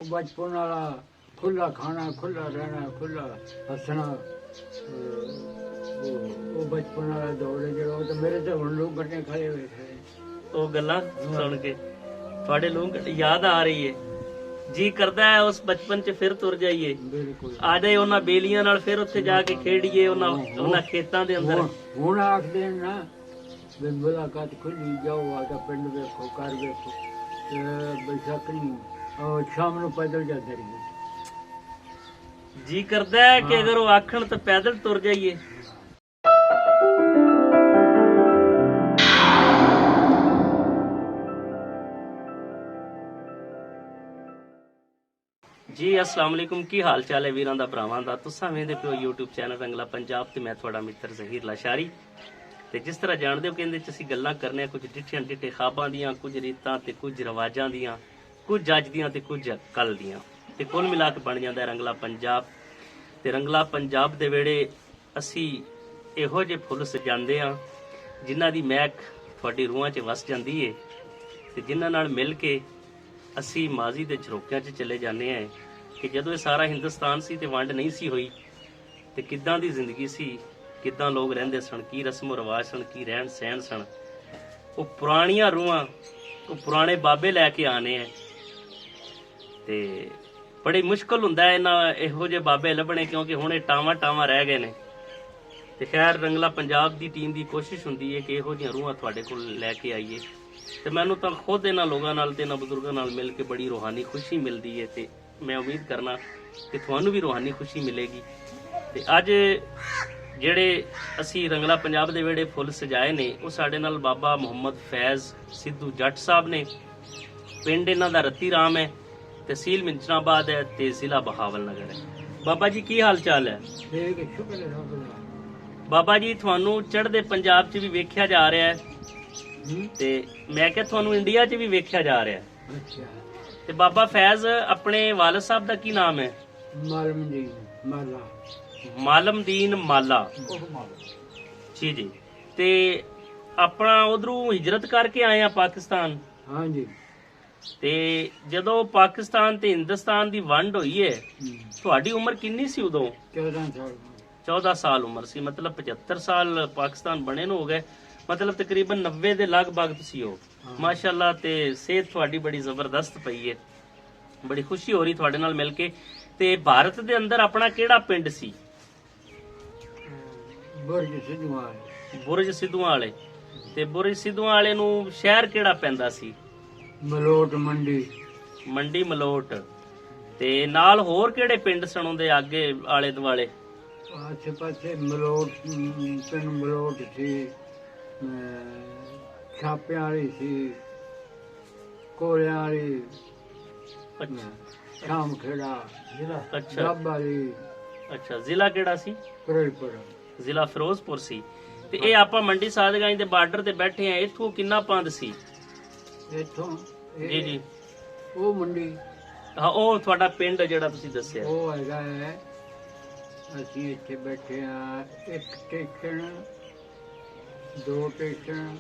बचपन वाला खुला खाना, खुला रहना, खुला हसना, वो बचपन वाला दौर है जो तो मेरे तो हम लोग गड्ढे खड़े हुए थे। ਉਹ ਗੱਲਾਂ ਸੁਣ ਕੇ ਤੁਹਾਡੇ ਲੋਕ ਯਾਦ ਆ ਰਹੀ ਹੈ, ਜੀ ਕਰਦਾ ਹੈ ਉਸ ਬਚਪਨ 'ਚ ਫਿਰ ਤੁਰ ਜਾਈਏ, बिल्कुल ਆ ਜਾਏ ਉਹਨਾਂ ਬੇਲੀਆਂ ਨਾਲ, ਫਿਰ ਉੱਥੇ ਜਾ ਕੇ ਖੇਡੀਏ ਉਹਨਾਂ ਖੇਤਾਂ ਦੇ ਅੰਦਰ। ਹੁਣ ਆਖਦੇ ਨੇ ਨਾ ਵੀ ਮੁਲਾਕਾਤ ਖੁੱਲੀ, ਜਾਓ ਆ ਕੇ ਪਿੰਡ ਵੇਖੋ, ਘਰ ਵੇਖੋ, ਬੇਸ਼ੱਕ ਨਹੀਂ ਉਹ ਸ਼ਾਮ ਨੂੰ ਪੈਦਲ ਜਾਂਦੇ ਰਹੀਏ। ਜੀ ਕਰਦਾ ਹੈ ਕਿ ਅਗਰ ਉਹ ਆਖਣ ਤਾਂ ਪੈਦਲ ਤੁਰ ਜਾਈਏ। जी अस्सलाम वालेकुम, की हाल चाल है वीरां दा भरावां दा। तुसां वेंदे पियो YouTube चैनल रंगला पंजाब ते मैं तुहाडा मित्र ज़हीर लाशारी। ते जिस तरह जानदे हो कि इहदे च असीं गल्लां करने कुछ डिठियां डिठे ख्वाबां दियां, कुछ रीतां ते कुछ रिवाजां दियां, कुछ अज दियां ते कुछ कल दियां, ते कुल मिला के बन जांदा रंगला पंजाब। ते रंगला पंजाब दे वेड़े असीं इहो जे फुੱਲ सजांदे आ जिन्हां दी महक तुहाडी रूहां 'ਚ वस जांदी है, ते जिन्हां नाल मिल के ਅਸੀਂ ਮਾਜ਼ੀ ਦੇ ਝਰੋਕਿਆਂ 'ਚ ਚਲੇ ਜਾਂਦੇ ਹਾਂ ਕਿ ਜਦੋਂ ਇਹ ਸਾਰਾ ਹਿੰਦੁਸਤਾਨ ਸੀ ਤੇ ਵੰਡ ਨਹੀਂ ਸੀ ਹੋਈ ਤੇ ਕਿੱਦਾਂ ਦੀ ਜ਼ਿੰਦਗੀ ਸੀ, ਕਿੱਦਾਂ ਲੋਕ ਰਹਿੰਦੇ ਸਨ, ਕੀ ਰਸਮੋ ਰਿਵਾਜ ਸਨ, ਕੀ ਰਹਿਣ ਸਹਿਣ ਸਨ। ਉਹ ਪੁਰਾਣੀਆਂ ਰੂਹਾਂ, ਉਹ ਪੁਰਾਣੇ ਬਾਬੇ ਲੈ ਕੇ ਆਨੇ ਆ ਤੇ ਬੜੀ ਮੁਸ਼ਕਲ ਹੁੰਦਾ ਹੈ ਇਹਨਾਂ ਇਹੋ ਜਿਹੇ ਬਾਬੇ ਲੱਭਣੇ, ਕਿਉਂਕਿ ਹੁਣ ਇਹ ਟਾਵਾਂ ਰਹਿ ਗਏ ਨੇ। ਤੇ ਖੈਰ ਰੰਗਲਾ ਪੰਜਾਬ ਦੀ ਟੀਮ ਦੀ ਕੋਸ਼ਿਸ਼ ਹੁੰਦੀ ਹੈ ਕਿ ਇਹੋ ਜਿਹੀਆਂ ਰੂਹਾਂ ਤੁਹਾਡੇ ਕੋਲ ਲੈ ਕੇ ਆਈਏ। ਤੇ ਮੈਨੂੰ ਤਾਂ ਖੁਦ ਇਹਨਾਂ ਲੋਕਾਂ ਨਾਲ ਤੇ ਇਹਨਾਂ ਬਜ਼ੁਰਗਾਂ ਨਾਲ ਮਿਲ ਕੇ ਬੜੀ ਰੂਹਾਨੀ ਖੁਸ਼ੀ ਮਿਲਦੀ ਹੈ ਤੇ ਮੈਂ ਉਮੀਦ ਕਰਨਾ ਕਿ ਤੁਹਾਨੂੰ ਵੀ ਰੂਹਾਨੀ ਖੁਸ਼ੀ ਮਿਲੇਗੀ। ਤੇ ਅੱਜ ਜਿਹੜੇ ਅਸੀਂ ਰੰਗਲਾ ਪੰਜਾਬ ਦੇ ਵਿਹੜੇ ਫੁੱਲ ਸਜਾਏ ਨੇ ਉਹ ਸਾਡੇ ਨਾਲ ਬਾਬਾ ਮੁਹੰਮਦ ਫੈਜ਼ ਸਿੱਧੂ ਜੱਟ ਸਾਹਿਬ ਨੇ। ਪਿੰਡ ਇਹਨਾਂ ਦਾ ਰੱਤੀ ਰਾਮ ਹੈ, ਤਹਿਸੀਲ ਮਿੰਚਨਾਬਾਦ ਹੈ ਤੇ ਜ਼ਿਲ੍ਹਾ ਬਹਾਵਲ ਨਗਰ ਹੈ। ਬਾਬਾ ਜੀ ਕੀ ਹਾਲ ਚਾਲ ਹੈ? ਠੀਕ ਹੈ, ਸ਼ੁਕਰ ਹੈ ਰੱਬ ਦਾ। ਬਾਬਾ ਜੀ ਤੁਹਾਨੂੰ ਚੜ੍ਹਦੇ ਪੰਜਾਬ 'ਚ ਵੀ ਵੇਖਿਆ ਜਾ ਰਿਹਾ ਹੈ ਤੇ ਮੈਂ ਕਿਹਾ ਤੁਹਾਨੂੰ ਇੰਡੀਆ 'ਚ ਵੀ ਵੇਖਿਆ ਜਾ ਰਿਹਾ। ਅੱਛਾ, ਤੇ ਬਾਬਾ ਫੈਜ਼ ਆਪਣੇ ਵਾਲਦ ਸਾਹਿਬ ਦਾ ਕੀ ਨਾਮ ਹੈ? ਮਾਲਮਦੀਨ ਮਾਲਾ। ਮਾਲਮਦੀਨ ਮਾਲਾ ਜੀ ਜੀ। ਤੇ ਆਪਣਾ ਉਧਰੋਂ ਹਿਜਰਤ ਕਰਕੇ ਆਏ ਆ ਪਾਕਿਸਤਾਨ। ਹਾਂਜੀ। ਤੇ ਜਦੋਂ ਪਾਕਿਸਤਾਨ ਤੇ ਹਿੰਦੁਸਤਾਨ ਦੀ ਵੰਡ ਹੋਈ ਹੈ ਤੁਹਾਡੀ ਉਮਰ ਕਿੰਨੀ ਸੀ ਉਦੋਂ? 14 ਸਾਲ। 14 ਸਾਲ ਉਮਰ ਸੀ, ਮਤਲਬ 75 ਸਾਲ ਪਾਕਿਸਤਾਨ ਬਣੇ ਨੂੰ ਹੋ ਗਏ, ਮਤਲਬ ਤਕਰੀਬਨ 90 ਦੇ ਲਗਭਗ ਤੁਸੀਂ ਹੋ। ਮਾਸ਼ਾਅੱਲਾ, ਤੇ ਸਿਹਤ ਤੁਹਾਡੀ ਬੜੀ ਜ਼ਬਰਦਸਤ ਪਈ ਹੈ। ਬੜੀ ਖੁਸ਼ੀ ਹੋ ਰਹੀ ਤੁਹਾਡੇ ਨਾਲ ਮਿਲ ਕੇ। ਤੇ ਭਾਰਤ ਦੇ ਅੰਦਰ ਆਪਣਾ ਕਿਹੜਾ ਪਿੰਡ ਸੀ? ਬੁਰਜ ਸਿੱਧੂਆਂ ਵਾਲੇ। ਬੁਰਜ ਸਿੱਧੂਆਂ ਵਾਲੇ। ਤੇ ਬੁਰਜ ਸਿੱਧੂਆਂ ਵਾਲੇ ਨੂੰ ਸ਼ਹਿਰ ਕਿਹੜਾ ਪੈਂਦਾ ਸੀ? ਮਲੋਟ ਮੰਡੀ। ਮੰਡੀ ਮਲੋਟ। ਤੇ ਨਾਲ ਹੋਰ ਕਿਹੜੇ ਪਿੰਡ ਸਨ ਉਹਦੇ ਆਗੇ ਆਲੇ ਦੁਆਲੇ? ਆਸੇ ਪਾਸੇ ਮਲੋਟ, ਪਿੰਡ ਮਲੋਟ ਸੀ, ਛਾਪਿਆਂ ਵਾਲੀ ਸੀ, ਕੋਲਿਆਂ ਵਾਲੀ, ਸ਼ਾਮ ਖੇੜਾ, ਅੱਛਾ ਰੱਬ ਵਾਲੀ। ਅੱਛਾ, ਜ਼ਿਲ੍ਹਾ ਕਿਹੜਾ ਸੀ? ਫਿਰੋਜ਼ਪੁਰ। ਜ਼ਿਲ੍ਹਾ ਫਿਰੋਜ਼ਪੁਰ ਸੀ। ਤੇ ਇਹ ਆਪਾਂ ਮੰਡੀ ਸਾਦਗੰਜ ਦੇ ਬਾਰਡਰ ਤੇ ਬੈਠੇ ਆ, ਇੱਥੋਂ ਕਿੰਨਾ ਪੰਦ ਸੀ? ਇੱਥੋਂ ਜੀ ਜੀ। ਉਹ ਮੰਡੀ, ਹਾਂ, ਉਹ ਤੁਹਾਡਾ ਪਿੰਡ ਜਿਹੜਾ ਤੁਸੀਂ ਦੱਸਿਆ। ਉਹ ਹੈਗਾ ਹੈ। ਅਸੀਂ ਇੱਥੇ ਬੈਠੇ ਆ, ਇੱਕ station, 2 station,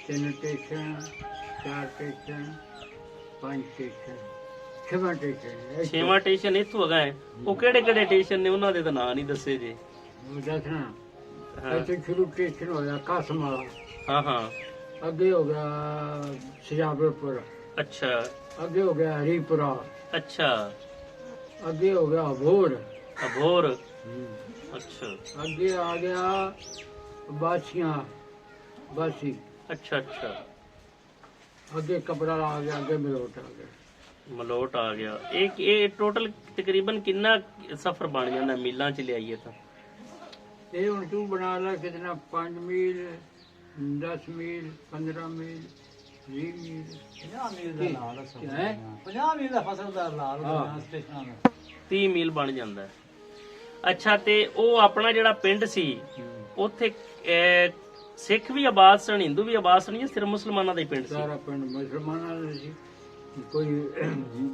3 station, 4 station, 5 station, 6ਵਾਂ ਸਟੇਸ਼ਨ। 6ਵਾਂ ਸਟੇਸ਼ਨ ਇੱਥੋਂ ਹੈਗਾ ਹੈ। ਉਹ ਕਿਹੜੇ ਕਿਹੜੇ ਸਟੇਸ਼ਨ ਨੇ ਉਹਨਾਂ ਦੇ ਤਾਂ ਨਾਂ ਨਹੀਂ ਦੱਸੇ ਜੇ। ਉਹ ਦੱਸਣਾ। ਹਾਂ ਇੱਥੇ ਸ਼ੁਰੂ ਸਟੇਸ਼ਨ ਹੋਇਆ ਕਾਸਮ ਵਾਲਾ, ਹਾਂ ਹਾਂ। ਅੱਗੇ ਹੋ ਗਿਆ ਸਿਆਬਲਪੁਰ, ਅੱਛਾ ਅੱਗੇ ਹੋ ਗਿਆ ਹਰੀਪੁਰਾ, ਅੱਛਾ। ਅੱਗੇ ਹੋ ਗਿਆ ਅਬੋਰ, ਅਬੋਰ। ਅੱਛਾ ਅੱਗੇ ਆ ਗਿਆ ਬਾਸੀਆਂ, ਬਾਸੀ। ਅੱਛਾ ਅੱਛਾ। ਅੱਗੇ ਕਪੜਾ ਆ ਗਿਆ, ਅੱਗੇ ਮਲੋਟ ਆ ਗਿਆ। ਮਲੋਟ ਆ ਗਿਆ। ਇਹ ਟੋਟਲ ਤਕਰੀਬਨ ਕਿੰਨਾ ਸਫ਼ਰ ਬਣ ਜਾਂਦਾ ਮੀਲਾਂ 'ਚ ਲਿਆਈਏ ਤਾਂ? ਇਹ ਹੁਣ ਤੂੰ ਬਣਾ ਲੈ ਕਿਤਨਾ, 5 ਮੀਲ, 10 ਮੀਲ, 15 ਮੀਲ, 20 ਮੀਲ, 50 ਮੀਲ ਦਾ ਨਾਲ ਹੈ। 50 ਮੀਲ ਦਾ ਫਸਲ ਦਾ ਨਾਲ ਹਾਂ। ਸਟੇਸ਼ਨਾਂ ਦਾ 30 ਮੀਲ ਬਣ ਜਾਂਦਾ ਹੈ। ਅੱਛਾ, ਤੇ ਉਹ ਆਪਣਾ ਜਿਹੜਾ ਪਿੰਡ ਸੀ ਉੱਥੇ ਸਿੱਖ ਵੀ ਆਬਾਦ ਸਨ, ਹਿੰਦੂ ਵੀ ਆਬਾਦ ਸਨ, ਜਾਂ ਸਿਰਫ ਮੁਸਲਮਾਨਾਂ ਦਾ ਹੀ ਪਿੰਡ ਸੀ? ਸਾਰਾ ਪਿੰਡ ਮੁਸਲਮਾਨਾਂ ਦਾ ਸੀ। ਕੋਈ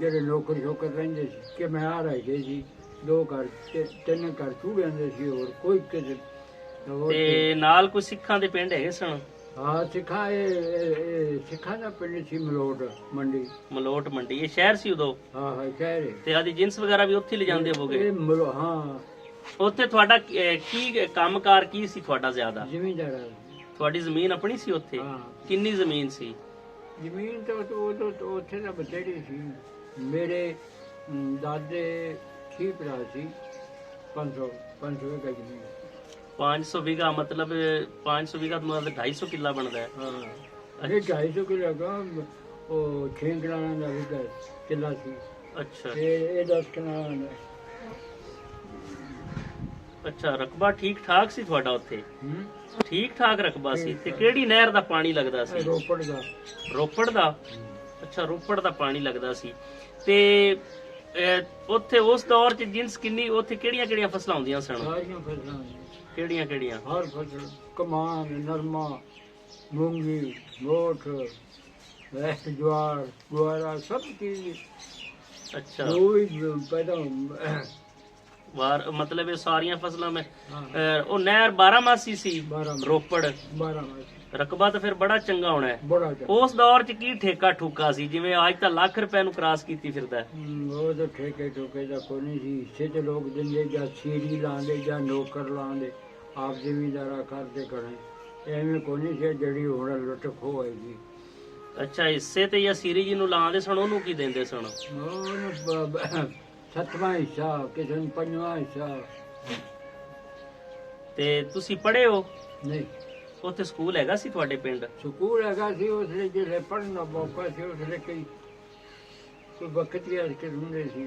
ਜਿਹੜੇ ਨੌਕਰ ਸ਼ੋਕਰ ਰਹਿੰਦੇ ਸੀ ਕਿ ਮੈਂ ਆ ਰਹੇ ਗਏ ਸੀ, 2 ਘਰ 3 ਘਰ ਚੂੜਿਆਂ ਦੇ ਸੀ, ਹੋਰ ਕੋਈ ਕਿਸੇ ਤੇ ਨਾਲ ਕੋਈ ਸਿੱਖਾਂ ਦੇ ਪਿੰਡ ਹੈਗੇ ਸਨ? ਹਾਂ ਸਿੱਖਾਂ ਦਾ ਪਿੰਡ ਸੀ ਮਲੋਟ ਮੰਡੀ। ਮਲੋਟ ਮੰਡੀ ਇਹ ਸ਼ਹਿਰ ਸੀ ਉਦੋਂ? ਹਾਂ ਸ਼ਹਿਰ ਤੇ ਆਦੀ ਜਿੰਸ ਵਗੈਰਾ ਵੀ ਉੱਥੇ ਲਿਜਾਂਦੇ ਹੋਵੋਗੇ? ਹਾਂ ਉੱਥੇ ਤੁਹਾਡਾ ਕੀ ਕੰਮਕਾਰ ਕੀ ਸੀ ਤੁਹਾਡਾ ਜ਼ਿਆਦਾ? ਜ਼ਮੀਨਦਾਰ। ਤੁਹਾਡੀ ਜ਼ਮੀਨ ਆਪਣੀ ਸੀ ਉੱਥੇ? ਹਾਂ। ਕਿੰਨੀ ਜ਼ਮੀਨ ਸੀ? ਜ਼ਮੀਨ ਤਾਂ ਉਦੋਂ ਉੱਥੇ ਤਾਂ ਬਥੇਰੀ ਸੀ। ਮੇਰੇ ਦਾਦੇ 6 ਭਰਾ ਸੀ। 500 ਏਕੜ ਜ਼ਮੀਨ। 500 बीघा मतलब 500 बीघा तो मतलब 250 किला बनता है। ਹਾਂ ਇਹ 250 ਕਿੱਲਾ ਦਾ ਉਹ 6 ਕਿੱਲਾ ਦਾ ਕਿੱਲਾ ਸੀ। अच्छा ਇਹ 10 ਕਿੱਲਾ ਦਾ। अच्छा रकबਾ ਠੀਕ ਠਾਕ ਸੀ ਤੁਹਾਡਾ ਉੱਥੇ? ਠੀਕ ਠਾਕ ਰਕਬਾ ਸੀ। ਤੇ ਕਿਹੜੀ ਨਹਿਰ ਦਾ ਪਾਣੀ ਲੱਗਦਾ ਸੀ? ਰੋਪੜ ਦਾ। ਰੋਪੜ ਦਾ? ਅੱਛਾ ਰੋਪੜ ਦਾ ਪਾਣੀ ਲੱਗਦਾ ਸੀ। ਤੇ ਉੱਥੇ ਉਸ ਦੌਰ 'ਚ ਜਿੰਸ ਕਿੰਨੀ ਉੱਥੇ ਕਿਹੜੀਆਂ ਕਿਹੜੀਆਂ ਫਸਲਾਂ ਹੁੰਦੀਆਂ ਸਨ? ਸਾਰੀਆਂ ਫਸਲਾਂ ਕਿਹੜੀਆਂ ਕਿਹੜੀਆਂ? ਹਰ ਫਸਲ ਕਮਾਨ ਨਰਮਾ ਮੂੰਗੀ ਮੋਠ ਜਵਾਰ ਗੁਆਰਾ ਸਭ ਚੀਜ਼ ਅੱਛਾ ਜੋ ਵੀ ਪੈਦਾ ਵਾਰ ਮਤਲਬ ਇਹ ਸਾਰੀਆਂ ਫਸਲਾਂ ਮੈਂ ਉਹ ਨਹਿਰ 12 ਸੀ ਰੋਪੜ। 12 ਰਕਬਾ ਤਾਂ ਫਿਰ ਬੜਾ ਚੰਗਾ ਹੋਣਾ ਹੈ। ਬੜਾ ਉਸ ਦੌਰ 'ਚ ਕੀ ਠੇਕਾ ਠੁਕਾ ਸੀ? ਜਿਵੇਂ ਅੱਜ ਤਾਂ ਲੱਖ ਰੁਪਏ ਨੂੰ ਕ੍ਰਾਸ ਕੀਤੀ ਫਿਰਦਾ ਹੈ। ਉਹ ਤਾਂ ਠੇਕੇ ਠੋਕੇ ਦਾ ਕੋਈ ਨਹੀਂ ਸੀ। ਹਿੱਸੇ ਤੇ ਲੋਕ ਦਿੰਦੇ ਜਾਂ ਸੀਰੀ ਲਾਉਂਦੇ ਜਾਂ ਨੌਕਰ ਲਾਉਂਦੇ। ਆਪ ਜ਼ਿਮੀਂਦਾਰਾ ਕਰਦੇ ਕਰੇ ਐਵੇਂ ਕੋਈ ਨਹੀਂ ਸੀ ਜਿਹੜੀ ਹੁਣ ਲੁੱਟ ਖੋਹ ਹੋਏਗੀ। ਅੱਛਾ ਹਿੱਸੇ ਤੇ ਜਾਂ ਸੀਰੀ ਜੀ ਨੂੰ ਲਾਉਂਦੇ ਸਨ ਉਹਨੂੰ ਕੀ ਦਿੰਦੇ ਸਨ? ਉਹਨੂੰ 7ਵਾਂ ਹਿੱਸਾ ਕਿਸੇ ਨੂੰ 5ਵਾਂ ਹਿੱਸਾ। ਤੇ ਤੁਸੀਂ ਪੜ੍ਹੇ ਹੋ? ਨਹੀਂ ਉੱਥੇ ਸਕੂਲ ਹੈਗਾ ਸੀ ਤੁਹਾਡੇ ਪਿੰਡ? ਸਕੂਲ ਹੈਗਾ ਸੀ ਉਸਲੇ ਜਿਹੜੇ ਪੜ੍ਹਨ ਦਾ ਮੌਕਾ ਸੀ ਉਸਲੇ ਕੋਈ ਵਕਤ ਹੀ ਅੱਜ ਹੁੰਦੇ ਸੀ।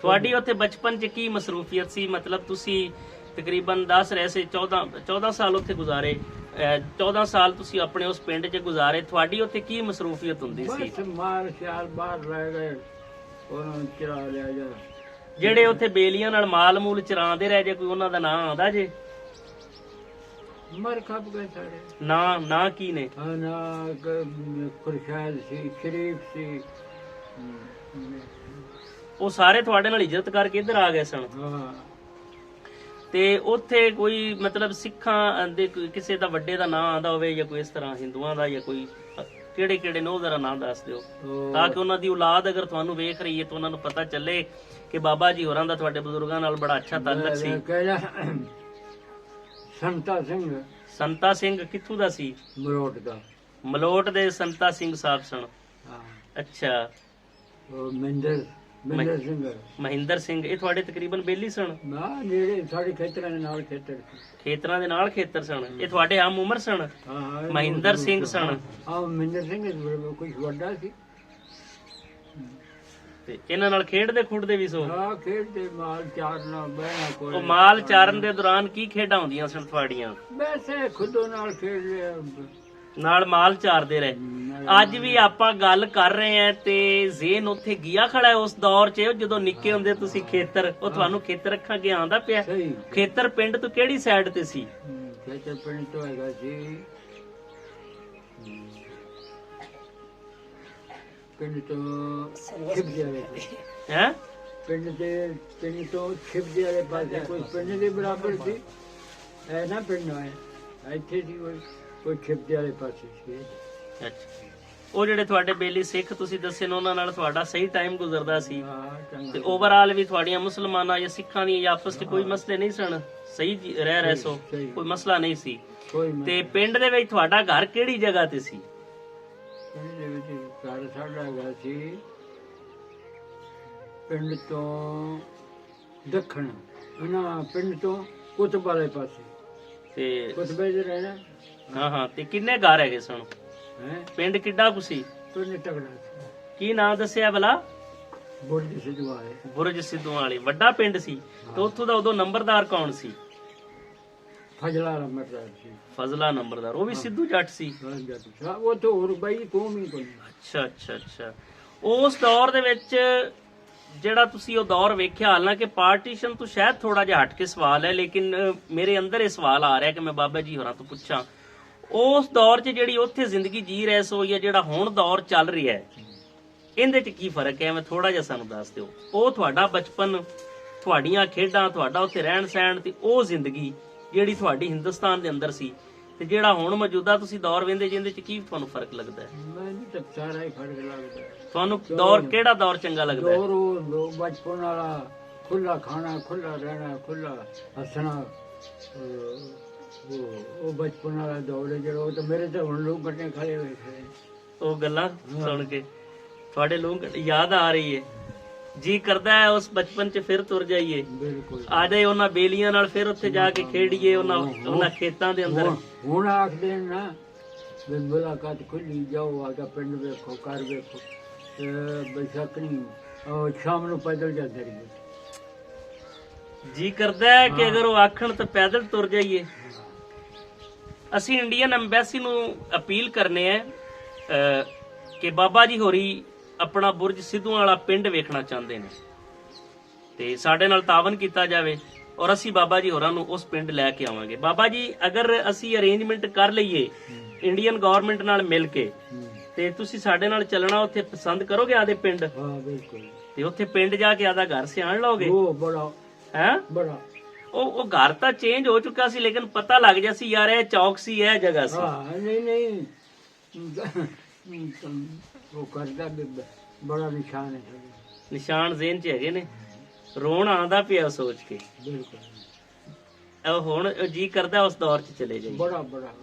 ਤੁਹਾਡੀ ਉੱਥੇ ਬਚਪਨ 'ਚ ਕੀ ਮਸਰੂਫੀਅਤ ਸੀ? ਮਤਲਬ ਤੁਸੀਂ ਤਕਰੀਬਨ 10 ਰਹੇ ਸੀ 14 ਸਾਲ ਉੱਥੇ ਗੁਜ਼ਾਰੇ। 14 ਸਾਲ ਤੁਸੀਂ ਆਪਣੇ ਉਸ ਪਿੰਡ 'ਚ ਗੁਜ਼ਾਰੇ। ਤੁਹਾਡੀ ਉੱਥੇ ਕੀ ਮਸਰੂਫੀਅਤ ਹੁੰਦੀ ਸੀ? ਬਸ ਮਾਲ ਸ਼ਾਲ ਬਾਹਰ ਲੈ ਗਏ ਉਹਨਾਂ ਨੂੰ ਚਰਾ ਲਿਆ ਜਾ। ਜਿਹੜੇ ਉੱਥੇ ਬੇਲੀਆਂ ਨਾਲ ਮਾਲ ਮੂਲ ਚਰਾਉਂਦੇ ਰਹੇ ਜੇ ਕੋਈ ਉਹਨਾਂ ਦਾ ਨਾਂ ਆਉਂਦਾ ਜੇ? ਮਰ ਖੱਪ ਗਏ ਸਾਰੇ। ਨਾਂ ਕੀ ਨੇ? ਹਾਂ ਨਾ ਖੁਰਸ਼ਾਦ ਸੀ ਸ਼ਰੀਫ ਸੀ। ਉਹ ਸਾਰੇ ਤੁਹਾਡੇ ਨਾਲ ਇੱਜ਼ਤ ਕਰਕੇ ਇੱਧਰ ਆ ਗਏ ਸਨ? ਹਾਂ। ਤੇ ਉੱਥੇ ਕੋਈ ਮਤਲਬ ਸਿੱਖਾਂ ਦੇ ਕਿਸੇ ਦਾ ਵੱਡੇ ਦਾ ਨਾਂ ਆਉਂਦਾ ਹੋਵੇ ਜਾਂ ਕੋਈ ਇਸ ਤਰ੍ਹਾਂ ਹਿੰਦੂਆਂ ਦਾ ਜਾਂ ਕੋਈ ਕਿਹੜੇ ਕਿਹੜੇ ਨੇ ਉਹਦਾ ਨਾਂ ਦੱਸ ਦਿਓ ਤਾਂ ਕਿ ਉਹਨਾਂ ਦੀ ਔਲਾਦ ਅਗਰ ਤੁਹਾਨੂੰ ਵੇਖ ਰਹੀ ਹੈ ਤਾਂ ਉਹਨਾਂ ਨੂੰ ਪਤਾ ਚੱਲੇ ਕਿ ਬਾਬਾ ਜੀ ਹੋਰਾਂ ਦਾ ਤੁਹਾਡੇ ਬਜ਼ੁਰਗਾਂ ਨਾਲ ਬੜਾ ਅੱਛਾ ਤਾਲੁਕ ਸੀ। ਸੰਤਾ ਸਿੰਘ। ਸੰਤਾ ਸਿੰਘ ਕਿੱਥੋਂ ਦਾ ਸੀ? ਮਲੋਟ ਦਾ। ਮਲੋਟ ਦੇ ਸੰਤਾ ਸਿੰਘ ਸਾਹਿਬ ਸਨ? ਹਾਂ। ਅੱਛਾ ਉਹ ਮਹਿੰਦਰ ਸਿੰਘ। ਮਹਿੰਦਰ ਸਿੰਘ ਇਹ ਤੁਹਾਡੇ ਤਕਰੀਬਨ ਬੇਲੀ ਸਨ? ਨਾ ਜਿਹੜੇ ਸਾਡੇ ਖੇਤਰਾਂ ਦੇ ਨਾਲ ਖੇਤਰ ਸੀ। ਖੇਤਰਾਂ ਦੇ ਨਾਲ ਖੇਤਰ ਸਨ। ਇਹ ਤੁਹਾਡੇ ਆਮ ਉਮਰ ਸਨ? ਹਾਂ ਮਹਿੰਦਰ ਸਿੰਘ ਸਨ। ਹਾਂ ਮਹਿੰਦਰ ਸਿੰਘ ਕੁਝ ਵੱਡਾ ਸੀ। ਤੇ ਇਹਨਾਂ ਨਾਲ ਖੇਡਦੇ ਖੁੱਡਦੇ ਵੀ ਸੋ? ਹਾਂ ਖੇਡਦੇ ਮਾਲ ਚਾਰਨਾ ਬਹਿਣਾ ਕੋਈ। ਉਹ ਮਾਲ ਚਾਰਨ ਦੇ ਦੌਰਾਨ ਕੀ ਖੇਡਾਂ ਹੁੰਦੀਆਂ ਸਨ ਤੁਹਾਡੀਆਂ? ਵੈਸੇ ਖੁਦੋਂ ਨਾਲ ਖੇਡ ਲਿਆ ਨਾਲ ਮਾਲ ਚਾਰਦੇ ਰਹੇ। ਅੱਜ ਵੀ ਆਪਾਂ ਗੱਲ ਕਰ ਰਹੇ ਆ ਤੇ ਜ਼ੇਨ ਉੱਥੇ ਗਿਆ ਖੜਾ ਹੈ ਉਸ ਦੌਰ 'ਚ ਜਦੋਂ ਨਿੱਕੇ ਹੁੰਦੇ ਤੁਸੀਂ ਖੇਤਰ ਉਹ ਤੁਹਾਨੂੰ ਖੇਤਰ ਅੱਖਾਂ ਅੱਗੇ ਆਉਂਦਾ ਪਿਆ? ਖੇਤਰ ਪਿੰਡ ਤੋਂ ਕਿਹੜੀ ਸਾਈਡ ਤੇ ਸੀ? ਖੇਤਰ ਪਿੰਡ ਤੋਂ ਹੈਗਾ ਸੀ ਪਿੰਡ ਤੋਂ ਛਿਪਜੀ ਵਾਲੇ ਹੈ ਪਿੰਡ ਤੋਂ ਛਿਪਜੀ ਵਾਲੇ ਪਾਸੇ ਕੋਈ ਪਿੰਡ ਦੇ ਬਰਾਬਰ ਸੀ ਐ ਨਾ ਪਿੰਡ ਹੈ ਇੱਥੇ ਸੀ ਕੋਈ ਛਿਪਜੀ ਵਾਲੇ ਪਾਸੇ ਸੀ। ਅੱਛਾ ਉਹ ਜਿਹੜੇ ਤੁਹਾਡੇ ਬੇਲੀ ਸਿੱਖ ਤੁਸੀਂ ਦੱਸੇ ਨੇ ਉਹਨਾਂ ਨਾਲ ਤੁਹਾਡਾ ਸਹੀ ਟਾਈਮ ਗੁਜ਼ਰਦਾ ਸੀ ਤੇ ਓਵਰਆਲ ਵੀ ਤੁਹਾਡੀਆਂ ਮੁਸਲਮਾਨਾਂ ਜਾਂ ਸਿੱਖਾਂ ਦੀਆਂ ਆਪਸ 'ਚ ਕੋਈ ਮਸਲੇ ਨਹੀਂ ਸਨ? ਸਹੀ ਰਹਿ ਰਹੇ ਸੋ ਕੋਈ ਮਸਲਾ ਨਹੀਂ ਸੀ? ਤੇ ਪਿੰਡ ਦੇ ਵਿੱਚ ਤੁਹਾਡਾ ਘਰ ਕਿਹੜੀ ਜਗ੍ਹਾ ਤੇ ਸੀ? ਪਿੰਡ ਦੇ ਵਿੱਚ ਘਰ ਸਾਡਾ ਹੈਗਾ ਸੀ ਪਿੰਡ ਤੋਂ ਦੱਖਣ ਨਾ ਪਿੰਡ ਤੋਂ ਕੁਤਬ ਵਾਲੇ ਪਾਸੇ ਤੇ ਕੁਤਬੇ ਦੇ ਰਹਿਣਾ। ਹਾਂ ਤੇ ਕਿੰਨੇ ਘਰ ਹੈਗੇ ਸਨ? ਪਿੰਡ ਕਿੱਡਾ ਕੁ ਸੀ? ਪਿੰਡ ਤਗੜਾ ਸੀ। ਕੀ ਨਾਮ ਦੱਸਿਆ ਭਲਾ? ਬੁਰਜ ਸਿੱਧੂ ਵਾਲੇ। ਬੁਰਜ ਸਿੱਧੂ ਵਾਲੇ ਵੱਡਾ ਪਿੰਡ ਸੀ ਤੇ ਉੱਥੋਂ ਦਾ ਉਦੋਂ ਨੰਬਰਦਾਰ ਕੌਣ ਸੀ? ਫਜ਼ਲਾ ਨੰਬਰਦਾਰ ਸੀ। ਫਜ਼ਲਾ ਨੰਬਰਦਾਰ ਉਹ ਵੀ ਸਿੱਧੂ ਜੱਟ ਸੀ? ਉਹ ਤਾਂ ਹੋਰ ਬਾਈ ਕੌਮ ਹੀ ਕੋਈ। ਅੱਛਾ ਉਸ ਦੌਰ ਦੇ ਵਿੱਚ ਜਿਹੜਾ ਤੁਸੀਂ ਉਹ ਦੌਰ ਵੇਖਿਆ ਹਾਲਾਂਕਿ ਪਾਰਟੀਸ਼ਨ ਤੋਂ ਸ਼ਾਇਦ ਥੋੜਾ ਜਿਹਾ ਹਟ ਕੇ ਸਵਾਲ ਹੈ ਲੇਕਿਨ ਮੇਰੇ ਅੰਦਰ ਇਹ ਸਵਾਲ ਆ ਰਿਹਾ ਕਿ ਮੈਂ ਬਾਬਾ ਜੀ ਹੋਰਾਂ ਤੋਂ ਪੁੱਛਾਂ ਉਸ ਦੌਰ 'ਚ ਜਿਹੜੀ ਉੱਥੇ ਜ਼ਿੰਦਗੀ ਜੀ ਰਹੇ ਸੋ ਜਾਂ ਜਿਹੜਾ ਹੁਣ ਦੌਰ ਚੱਲ ਰਿਹਾ ਹੈ ਇਹਦੇ 'ਚ ਕੀ ਫਰਕ ਹੈ? ਮੈਂ ਥੋੜਾ ਜਿਹਾ ਸਾਨੂੰ ਦੱਸ ਦਿਓ। ਉਹ ਤੁਹਾਡਾ ਬਚਪਨ ਤੁਹਾਡੀਆਂ ਖੇਡਾਂ ਤੁਹਾਡਾ ਉੱਥੇ ਰਹਿਣ ਸਹਿਣ ਤੇ ਉਹ ਜ਼ਿੰਦਗੀ ਜਿਹੜੀ ਤੁਹਾਡੀ ਹਿੰਦੁਸਤਾਨ ਦੇ ਅੰਦਰ ਸੀ ਤੇ ਜਿਹੜਾ ਹੁਣ ਮੌਜੂਦਾ ਤੁਸੀਂ ਦੌਰ ਵੇਂਦੇ ਜਿਹਦੇ ਚ ਕੀ ਤੁਹਾਨੂੰ ਫਰਕ ਲੱਗਦਾ ਹੈ? ਮੈਨੂੰ ਤਾਂ ਸਾਰਾ ਹੀ ਫਰਕ ਲੱਗਦਾ ਹੈ। ਤੁਹਾਨੂੰ ਦੌਰ ਕਿਹੜਾ ਦੌਰ ਚੰਗਾ ਲੱਗਦਾ ਹੈ? ਦੌਰ ਉਹ ਬਚਪਨ ਵਾਲਾ, ਖੁੱਲਾ ਖਾਣਾ, ਖੁੱਲਾ ਰਹਿਣਾ, ਖੁੱਲਾ ਹੱਸਣਾ, ਉਹ ਬਚਪਨ ਵਾਲਾ ਦੌਰ ਹੈ ਜਿਹੜਾ। ਉਹ ਤਾਂ ਮੇਰੇ ਤਾਂ ਹੁਣ ਲੋਕ ਗੱਟੇ ਖੜੇ ਹੋਏ ਥੇ। ਉਹ ਗੱਲਾਂ ਸੁਣ ਕੇ ਤੁਹਾਡੇ ਲੋਕ ਯਾਦ ਆ ਰਹੀ ਹੈ, ਜੀ ਕਰਦਾ ਹੈ ਉਸ ਬਚਪਨ ਚ ਫਿਰ ਤੁਰ ਜਾਈਏ, ਬਿਲਕੁਲ ਆ ਜਾਏ ਉਹਨਾਂ ਬੇਲੀਆਂ ਨਾਲ, ਫਿਰ ਉੱਥੇ ਜਾ ਕੇ ਖੇਡੀਏ ਉਹਨਾਂ ਖੇਤਾਂ ਦੇ ਅੰਦਰ। ਹੁਣ ਆਖਦੇ ਨੇ ਨਾ ਵੀ ਮੁਲਾਕਾਤ ਖੁੱਲੀ, ਜਾਓ ਆਗਾ ਪਿੰਡ ਵੇਖੋ, ਘਰ ਵੇਖੋ, ਬੇਸ਼ੱਕ ਨਹੀਂ ਉਹ ਸ਼ਾਮ ਨੂੰ ਪੈਦਲ ਜਾਂਦੇ ਰਹੀਏ। ਜੀ ਕਰਦਾ ਹੈ ਕਿ ਅਗਰ ਉਹ ਆਖਣ ਤਾਂ ਪੈਦਲ ਤੁਰ ਜਾਈਏ। ਅਸੀਂ ਇੰਡੀਅਨ ਐਮਬੈਸੀ ਨੂੰ ਅਪੀਲ ਕਰਨੇ ਆ ਕਿ ਬਾਬਾ ਜੀ ਹੋਰੀ ਆਪਣਾ ਬੁਰਜ ਸਿੱਧੂਆਂ ਵਾਲਾ ਪਿੰਡ ਵੇਖਣਾ ਚਾਹੁੰਦੇ ਨੇ ਤੇ ਸਾਡੇ ਨਾਲ ਤਾਵਨ ਕੀਤਾ ਜਾਵੇ ਔਰ ਅਸੀਂ ਬਾਬਾ ਜੀ ਹੋਰਾਂ ਨੂੰ ਉਸ ਪਿੰਡ ਲੈ ਕੇ ਆਵਾਂਗੇ। ਬਾਬਾ ਜੀ ਅਗਰ ਅਸੀਂ ਅਰੇਂਜਮੈਂਟ ਕਰ ਲਈਏ ਇੰਡੀਅਨ ਗਵਰਨਮੈਂਟ ਨਾਲ ਮਿਲ ਕੇ ਤੇ ਤੁਸੀਂ ਸਾਡੇ ਨਾਲ ਚੱਲਣਾ, ਉੱਥੇ ਪਸੰਦ ਕਰੋਗੇ ਆਦੇ ਪਿੰਡ? ਹਾਂ ਬਿਲਕੁਲ। ਤੇ ਉੱਥੇ ਪਿੰਡ ਜਾ ਕੇ ਆਦਾ ਘਰ ਸਿਆਣ ਲਓਗੇ? ਉਹ ਬੜਾ ਹੈ ਬੜਾ ਉਹ ਘਰ ਤਾਂ ਚੇਂਜ ਹੋ ਚੁੱਕਾ ਸੀ, ਲੇਕਿਨ ਪਤਾ ਲੱਗ ਜਾ ਸੀ ਯਾਰ ਇਹ ਚੌਕ ਸੀ, ਇਹ ਜਗ੍ਹਾ ਸੀ। ਹਾਂ ਨਹੀਂ ਉਹ ਕਰਦਾ ਵੀ ਬੜਾ ਨਿਸ਼ਾਨ ਹੈ ਸਾਡੇ। ਨਿਸ਼ਾਨ ਜ਼ੇਨ ਚ ਹੈਗੇ ਨੇ, ਰੋਣ ਆਉਂਦਾ ਪਿਆ ਸੋਚ ਕੇ। ਬਿਲਕੁਲ ਉਹ ਹੁਣ ਜੀ ਕਰਦਾ ਉਸ ਦੌਰ ਚ ਚਲੇ ਜਾਈਏ। ਬੜਾ ਬੜਾ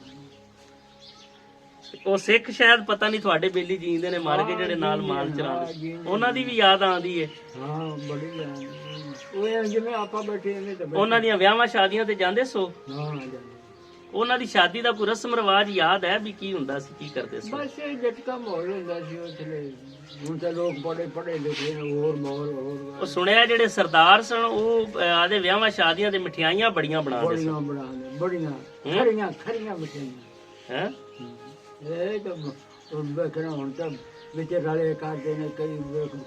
ਉਹ ਸਿੱਖ ਸ਼ਾਇਦ ਪਤਾ ਨਹੀਂ ਤੁਹਾਡੇ ਬੇਲੀ ਜੀਂਦੇ ਨੇ ਮਾਰ ਕੇ ਜਿਹੜੇ ਨਾਲ ਮਾਲ ਚਰਾਉਂਦੇ, ਉਹਨਾਂ ਦੀ ਵੀ ਯਾਦ ਆਉਂਦੀ ਹੈ। ਹਾਂ ਬੜੀ ਯਾਦ। ਉਹ ਜਿਵੇਂ ਆਪਾਂ ਬੈਠੇ ਨੇ ਤਾਂ ਉਹਨਾਂ ਦੀਆਂ ਵਿਆਹਾਂ ਸ਼ਾਦੀਆਂ ਤੇ ਜਾਂਦੇ ਸੋ? ਹਾਂ ਜਾਂਦੇ। ਉਹਨਾਂ ਦੀ ਸ਼ਾਦੀ ਦਾ ਕੋਈ ਰਸਮ ਰਿਵਾਜ ਯਾਦ ਹੈ ਵੀ ਕੀ ਹੁੰਦਾ ਸੀ, ਕੀ ਕਰਦੇ ਸੀ? ਬਸ ਇਹ ਜਟਕਾ ਮਾਹੌਲ ਹੁੰਦਾ ਸੀ ਉੱਥੇ। ਹੁਣ ਤਾਂ ਲੋਕ ਬੜੇ ਪੜ੍ਹੇ ਲਿਖੇ ਨੇ, ਹੋਰ ਮਾਹੌਲ ਹੋਰ। ਉਹ ਸੁਣਿਆ ਜਿਹੜੇ ਸਰਦਾਰ ਸਨ ਉਹ ਆਦੇ ਵਿਆਹਾਂ ਸ਼ਾਦੀਆਂ ਦੇ ਮਠਿਆਈਆਂ ਬੜੀਆਂ ਬਣਾਉਂਦੇ ਸਨ। ਬੜੀਆਂ ਬਣਾਉਂਦੇ, ਬੜੀਆਂ ਖਰੀਆਂ ਖਰੀਆਂ ਮਠਿਆਈਆਂ। ਹੈ ਇਹ ਤਾਂ ਵੇਖਣਾ ਹੁਣ ਤਾਂ ਵਿੱਚ ਰਲੇ ਕਰਦੇ ਨੇ, ਕਈ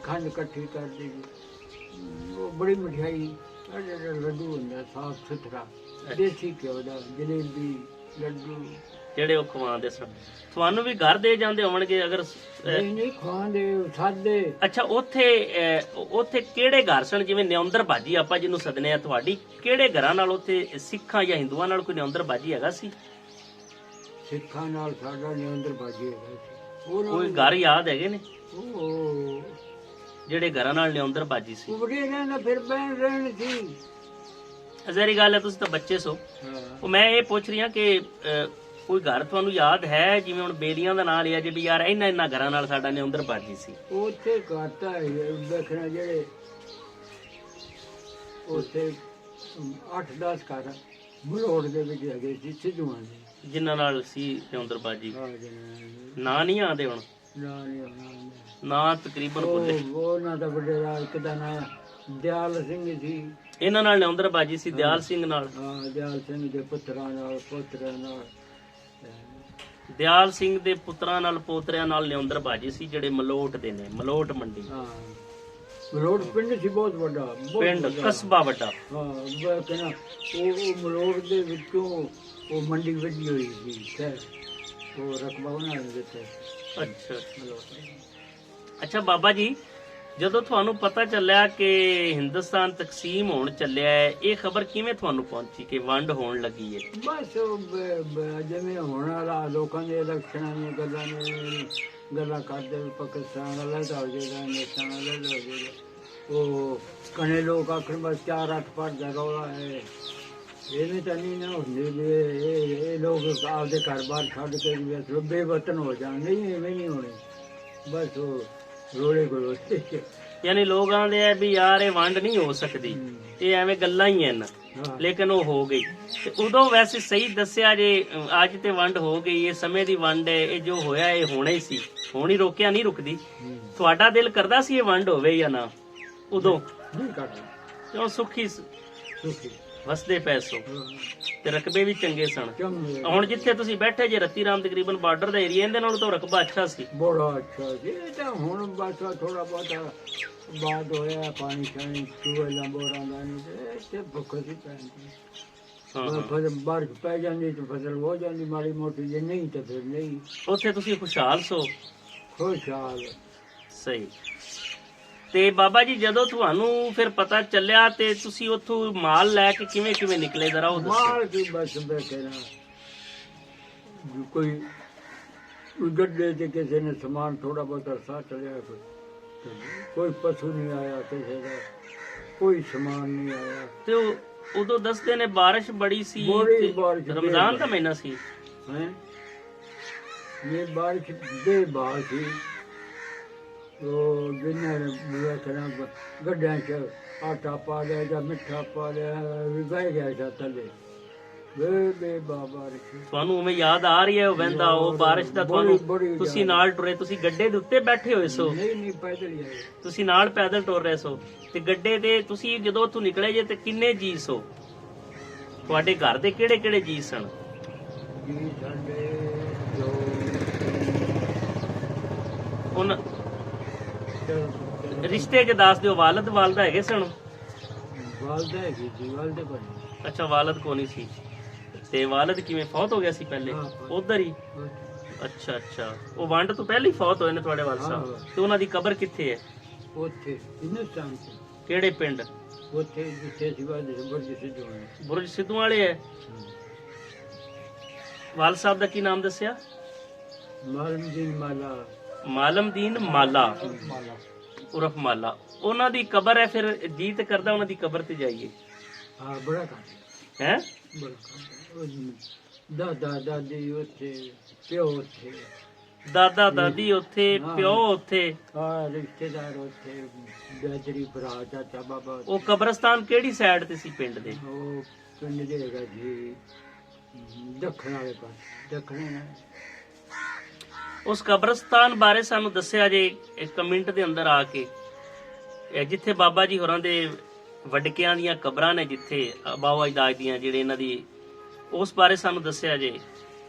ਖੰਡ ਇਕੱਠੀ ਕਰਦੇ ਨੇ। ਉਹ ਬੜੀ ਮਠਿਆਈ, ਜਿਹੜਾ ਲੱਡੂ ਹੁੰਦਾ ਸਾਫ ਸੁਥਰਾ ਦੇਸੀ ਘਿਓ ਦਾ, ਜਲੇਬੀ ਲੱਡੂ ਜਿਹੜੇ ਉਹ ਖਵਾਉਂਦੇ ਸਨ। ਤੁਹਾਨੂੰ ਵੀ ਘਰ ਦੇ ਜਾਂਦੇ ਹੋਣਗੇ ਅਗਰ? ਨਹੀਂ ਖਵਾਉਂਦੇ ਸਾਦੇ। ਅੱਛਾ ਉੱਥੇ ਕਿਹੜੇ ਘਰ ਸਨ ਜਿਵੇਂ ਨਿਉਂਦਰ ਬਾਜੀ ਆਪਾਂ ਜਿਹਨੂੰ ਸਦਨੇ ਆ, ਤੁਹਾਡੀ ਕਿਹੜੇ ਘਰਾਂ ਨਾਲ ਉੱਥੇ ਸਿੱਖਾਂ ਜਾਂ ਹਿੰਦੂਆਂ ਨਾਲ ਕੋਈ ਨਿਉਂਦਰ ਬਾਜੀ ਹੈਗਾ ਸੀ? ਸਿੱਖਾਂ ਨਾਲ ਸਾਡਾ ਨਿਉਂਦਰ ਬਾਜੀ ਹੈਗਾ ਸੀ। ਕੋਈ ਘਰ ਯਾਦ ਹੈਗੇ ਨੇ ਉਹ ਜਿਹੜੇ ਘਰਾਂ ਨਾਲ ਨਿਉਂਦਰ ਬਾਜੀ ਸੀ? ਉਬੜੇ ਰਹਿਣਾ ਫਿਰ ਬੈਣ ਰਹਿਣ ਸੀ। ਜ਼ਹਿਰੀ ਗੱਲ ਹੈ, ਤੁਸੀਂ ਤਾਂ ਬੱਚੇ ਸੋ। ਹਾਂ ਉਹ ਮੈਂ ਇਹ ਪੁੱਛ ਰਹੀ ਹਾਂ ਕਿ ਕੋਈ ਘਰ ਤੁਹਾਨੂੰ ਯਾਦ ਹੈ ਜਿਵੇਂ ਹੁਣ ਬੇਲੀਆਂ ਦਾ ਨਾਂ ਲਿਆ ਜੇ ਵੀ ਯਾਰ ਇਹਨਾਂ ਘਰਾਂ ਨਾਲ ਸਾਡਾ ਨਿਉਂਦਰ ਬਾਜੀ ਸੀ? ਉੱਥੇ ਘਾਟਾ ਦੇਖਣਾ ਜਿਹੜੇ ਉੱਥੇ 8-10 ਘਰ ਬਲੋੜ ਦੇ ਵਿੱਚ ਹੈਗੇ ਸੀ ਸਿੱਧੂਆਂ ਦੇ, ਜਿਨ੍ਹਾਂ ਨਾਲ ਸੀ ਨਿਉਂਦਰ ਬਾਜੀ। ਹਾਂ ਜੀ। ਨਾਂ ਨਹੀਂ ਆਉਂਦੇ ਹੁਣ? ਨਾ ਨਹੀਂ ਆਉਣਾ। ਨਾਂ ਤਕਰੀਬਨ ਭੁੱਲੇ। ਉਹਨਾਂ ਦਾ ਵੱਡੇ ਦਾ ਇੱਕ ਦਾ ਨਾਂ ਦਿਆਲ ਸਿੰਘ ਸੀ। ਇਹਨਾਂ ਨਾਲ ਨਿਉਂਦਰ ਬਾਜੀ ਸੀ ਦਿਆਲ ਸਿੰਘ ਨਾਲ? ਹਾਂ ਦਿਆਲ ਸਿੰਘ ਦੇ ਪੁੱਤਰਾਂ ਨਾਲ ਪੋਤਰਿਆਂ ਨਾਲ। ਦਿਆਲ ਸਿੰਘ ਦੇ ਪੁੱਤਰਾਂ ਨਾਲ ਪੋਤਰਿਆਂ ਨਾਲ ਨਿਉਂਦਰ ਬਾਜੀ ਸੀ ਜਿਹੜੇ ਮਲੋਟ ਦੇ ਨੇ, ਮਲੋਟ ਮੰਡੀ। ਹਾਂ ਮਲੋਟ ਪਿੰਡ ਸੀ ਬਹੁਤ ਵੱਡਾ, ਪਿੰਡ ਕਸਬਾ ਵੱਡਾ। ਹਾਂ ਮੈਂ ਕਹਿੰਦਾ ਉਹ ਮਲੋਟ ਦੇ ਵਿੱਚੋਂ ਉਹ ਮੰਡੀ ਵੱਡੀ ਹੋਈ ਸੀ ਸ਼ਹਿਰ, ਉਹ ਰਕਬਾ ਉਹਨਾਂ ਨੇ ਦਿੱਤਾ। ਅੱਛਾ ਅੱਛਾ ਬਾਬਾ ਜੀ, ਜਦੋਂ ਤੁਹਾਨੂੰ ਪਤਾ ਚੱਲਿਆ ਕਿ ਹਿੰਦੁਸਤਾਨ ਤਕਸੀਮ ਹੋਣ ਚੱਲਿਆ ਹੈ, ਇਹ ਖਬਰ ਕਿਵੇਂ ਤੁਹਾਨੂੰ ਪਹੁੰਚੀ ਕਿ ਵੰਡ ਹੋਣ ਲੱਗੀ ਹੈ? ਬਸ ਜਿਵੇਂ ਹੋਣ ਵਾਲਾ ਲੋਕਾਂ ਦੇ ਇਲੈਕਸ਼ਨਾਂ ਦੀਆਂ ਗੱਲਾਂ ਕਰਦੇ, ਪਾਕਿਸਤਾਨ ਵਾਲਾ ਤਾਂ ਹੋ ਜਾਏਗਾ, ਹਿੰਦੁਸਤਾਨ ਵਾਲਾ ਤਾਂ ਹੋ ਜਾਏਗਾ। ਉਹ ਕਨੇ ਲੋਕ ਆਖਣ ਬਸ 4-8 ਪਰ ਦਾ ਰੌਲਾ ਹੈ। ਇਹਨੇ ਤਾਂ ਨਹੀਂ ਨਾ ਹੁੰਦੇ ਵੀ ਇਹ ਲੋਕ ਆਪਦੇ ਘਰ-ਬਾਰ ਛੱਡ ਕੇ ਵੀ ਬੇਵਤਨ ਹੋ ਜਾਣ। ਨਹੀਂ ਐਵੇਂ ਨਹੀਂ ਹੋਣੇ, ਬਸ ਉਹ ਰੋਲੇ ਕੋਲ। ਯਾਨੀ ਲੋਕਾਂ ਦੇ ਵੀ ਯਾਰ ਇਹ ਵੰਡ ਨਹੀਂ ਹੋ ਸਕਦੀ, ਇਹ ਐਵੇਂ ਗੱਲਾਂ ਹੀ ਹਨ, ਲੇਕਿਨ ਉਹ ਹੋ ਗਈ। ਤੇ ਉਦੋਂ ਵੈਸੇ ਸਹੀ ਦੱਸਿਆ ਜੇ ਅੱਜ ਤੇ ਵੰਡ ਹੋ ਗਈ, ਇਹ ਸਮੇਂ ਦੀ ਵੰਡ ਹੈ, ਇਹ ਜੋ ਹੋਇਆ ਇਹ ਹੋਣਾ ਹੀ ਸੀ, ਹੁਣ ਹੀ ਰੋਕਿਆ ਨਹੀਂ ਰੁਕਦੀ। ਤੁਹਾਡਾ ਦਿਲ ਕਰਦਾ ਸੀ ਇਹ ਵੰਡ ਹੋਵੇ ਜਾਂ ਨਾ ਉਦੋਂ? ਨਹੀਂ ਕਰਦਾ, ਕਿਉਂ? ਸੁਖੀ ਸੁਖੀ ਵਸਦੇ ਪੈਸੋ ਤੇ ਰਕਬੇ ਵੀ ਚੰਗੇ ਸਨ। ਚੰਗੇ ਹੁਣ ਜਿੱਥੇ ਤੁਸੀਂ ਬੈਠੇ ਜੇ ਰੱਤੀ ਰਾਮ ਤਕਰੀਬਨ ਬਾਰਡਰ ਦਾ ਏਰੀਆ, ਇਹਦੇ ਨਾਲੋਂ ਤਾਂ ਰਕਬਾ ਅੱਛਾ ਸੀ। ਬੜਾ ਅੱਛਾ ਸੀ। ਇਹ ਤਾਂ ਹੁਣ ਬਸ ਥੋੜਾ ਬਹੁਤਾ ਬਾਅਦ ਹੋਇਆ, ਪਾਣੀ ਸ਼ਾਣੀ ਚੂਹੇ ਬੋਰਾਂ ਦਾ ਨਹੀਂ ਤੇ ਇੱਥੇ ਭੁੱਖ ਸੀ ਪੈਂਦੀ। ਫਸਲ ਬਾਰਿਸ਼ ਪੈ ਜਾਂਦੀ ਤਾਂ ਫਸਲ ਹੋ ਜਾਂਦੀ ਮਾੜੀ ਮੋਟੀ, ਜੇ ਨਹੀਂ ਤਾਂ ਫਿਰ ਨਹੀਂ। ਉੱਥੇ ਤੁਸੀਂ ਖੁਸ਼ਹਾਲ ਸੋ? ਖੁਸ਼ਹਾਲ। ਸਹੀ। ਤੇ ਬਾਬਾ ਜੀ ਜਦੋਂ ਤੁਹਾਨੂੰ ਫਿਰ ਪਤਾ ਚੱਲਿਆ ਤੇ ਤੁਸੀਂ ਉੱਥੋਂ ਮਾਲ ਲੈ ਕੇ ਕਿਵੇਂ ਨਿਕਲੇ, ਜ਼ਰਾ ਉਹ ਦੱਸੋ। ਮਾਲ ਕੀ ਬਸ ਬੈਠੇ ਨਾ ਕੋਈ ਗੱਡੇ ਤੇ ਕਿਸੇ ਨੇ ਸਮਾਨ ਥੋੜਾ ਬਹੁਤਾ ਸਾਹ ਚਲਿਆ ਕੋਈ ਪਸ਼ੂ ਨਹੀਂ ਆਇਆ ਕਿਸੇ ਦਾ ਕੋਈ ਸਮਾਨ ਨਹੀਂ ਆਇਆ ਤੇ ਉਦੋਂ ਦੱਸਦੇ ਨੇ ਬਾਰਿਸ਼ ਬੜੀ ਸੀ ਬੜੀ ਤੇ ਬਾਰਿਸ਼ ਰਮਜ਼ਾਨ ਦਾ ਮਹੀਨਾ ਸੀ ਹੈ ਇਹ ਬਾਰਿਸ਼ ਦੇ ਬਾਅਦ ਸੀ ਉਹ ਜਿੰਨੇ ਨੇ ਕਰਾਂ ਗੱਡਿਆਂ 'ਚ ਆਟਾ ਪਾ ਲਿਆ ਜਾਂ ਮਿੱਠਾ ਪਾ ਲਿਆ ਵੀ ਬਹਿ ਗਿਆ ਜਾਂ ਥੱਲੇ ਬੇ ਬਾਬਾ ਰੱਖੀ ਤੁਹਾਨੂੰ ਉਵੇਂ ਯਾਦ ਆ ਰਹੀ ਹੈ ਉਹ ਵਹਿੰਦਾ ਉਹ ਬਾਰਿਸ਼ ਦਾ ਤੁਹਾਨੂੰ ਤੁਸੀਂ ਨਾਲ ਟੁਰੇ ਤੁਸੀਂ ਗੱਡੇ ਦੇ ਉੱਤੇ ਬੈਠੇ ਹੋਏ ਸੋ ਨਹੀਂ ਪੈਦਲ ਹੀ ਆਏ ਤੁਸੀਂ ਨਾਲ ਪੈਦਲ ਟੁਰ ਰਹੇ ਸੋ ਤੇ ਗੱਡੇ ਤੇ ਤੁਸੀਂ ਜਦੋਂ ਉੱਥੋਂ ਨਿਕਲੇ ਜੇ ਤੇ ਕਿੰਨੇ ਜੀ ਸੋ ਤੁਹਾਡੇ ਘਰ ਦੇ ਕਿਹੜੇ ਕਿਹੜੇ ਜੀ ਸਨ ਜੀ ਸਾਡੇ ਜੋ ਹੁਣ ਰਿਸ਼ਤੇ ਕੇ ਦੱਸ ਦਿਓ ਵਾਲਦ ਵਾਲਦਾ ਹੈਗੇ ਸਨ ਵਾਲਦਾ ਹੈਗੀ ਸੀ ਵਾਲਦੇ ਕੋਲ ਅੱਛਾ ਵਾਲਦ ਕੋ ਨਹੀਂ ਸੀ ਤੇ ਵਾਲਦ ਕਿਵੇਂ ਫੌਤ ਹੋ ਗਿਆ ਸੀ ਪਹਿਲੇ ਹਾਂ। ਉਧਰ ਹੀ ਅੱਛਾ ਅੱਛਾ ਉਹ ਵੰਡ ਤੋਂ ਪਹਿਲੇ ਹੀ ਫੌਤ ਹੋਏ ਨੇ ਤੁਹਾਡੇ ਵਾਲ ਸਾਹਿਬ ਹਾਂ। ਤੇ ਉਹਨਾਂ ਦੀ ਕਬਰ ਕਿੱਥੇ ਹੈ ਉੱਥੇ ਹਿੰਦੁਸਤਾਨ ਚ ਕਿਹੜੇ ਪਿੰਡ ਉੱਥੇ ਜਿੱਥੇ ਸਿਵਾ ਦੇ ਬੁਰਜ ਸਿੱਧੂ ਹੋਏ ਬੁਰਜ ਸਿੱਧੂ ਵਾਲੇ ਹੈ ਵਾਲ ਸਾਹਿਬ ਦਾ ਕੀ ਨਾਮ ਦੱਸਿਆ ਮਾਲਮਦੀਨ ਮਾਲਾ ਮਾਲਮਦੀਨ ਮਾਲਾ ਮਾਲਾ ਉਰਫ ਮਾਲਾ ਉਹਨਾਂ ਦੀ ਕਬਰ ਹੈ ਫਿਰ ਜੀਤ ਕਰਦਾ ਉਹਨਾਂ ਦੀ ਕਬਰ ਤੇ ਜਾਈਏ ਹਾਂ ਬੜਾ ਕੰਮ ਹੈ ਬੜਾ ਕੰਮ ਦਾਦਾ ਦਾਦੀ ਉੱਥੇ ਪਿਓ ਉੱਥੇ ਦਾਦਾ ਦਾਦੀ ਉੱਥੇ ਹਾਂ। ਪਿਓ ਉੱਥੇ ਆ ਰਿਸ਼ਤੇਦਾਰ ਉੱਥੇ ਬੇਜਰੀ ਭਰਾ ਚਾਚਾ ਬਾਬਾ ਉਹ ਕਬਰਸਤਾਨ ਕਿਹੜੀ ਸਾਈਡ ਤੇ ਸੀ ਪਿੰਡ ਦੇ ਉਹ ਪਿੰਡ ਦੇ ਹੈਗਾ ਜੀ ਦੱਖਣ ਵਾਲੇ ਪਾਸੇ ਦੱਖਣੇ ਉਸ ਕਬਰਸਤਾਨ ਬਾਰੇ ਸਾਨੂੰ ਦੱਸਿਆ ਜੇ ਇੱਕ ਮਿੰਟ ਦੇ ਅੰਦਰ ਆ ਕੇ ਇਹ ਜਿੱਥੇ ਬਾਬਾ ਜੀ ਹੋਰਾਂ ਦੇ ਵੱਡਕਿਆਂ ਦੀਆਂ ਕਬਰਾਂ ਨੇ ਜਿੱਥੇ ਬਾਬਾ ਅਜਦਾਦ ਦੀਆਂ ਜਿਹੜੇ ਇਹਨਾਂ ਦੀ ਉਸ ਬਾਰੇ ਸਾਨੂੰ ਦੱਸਿਆ ਜੇ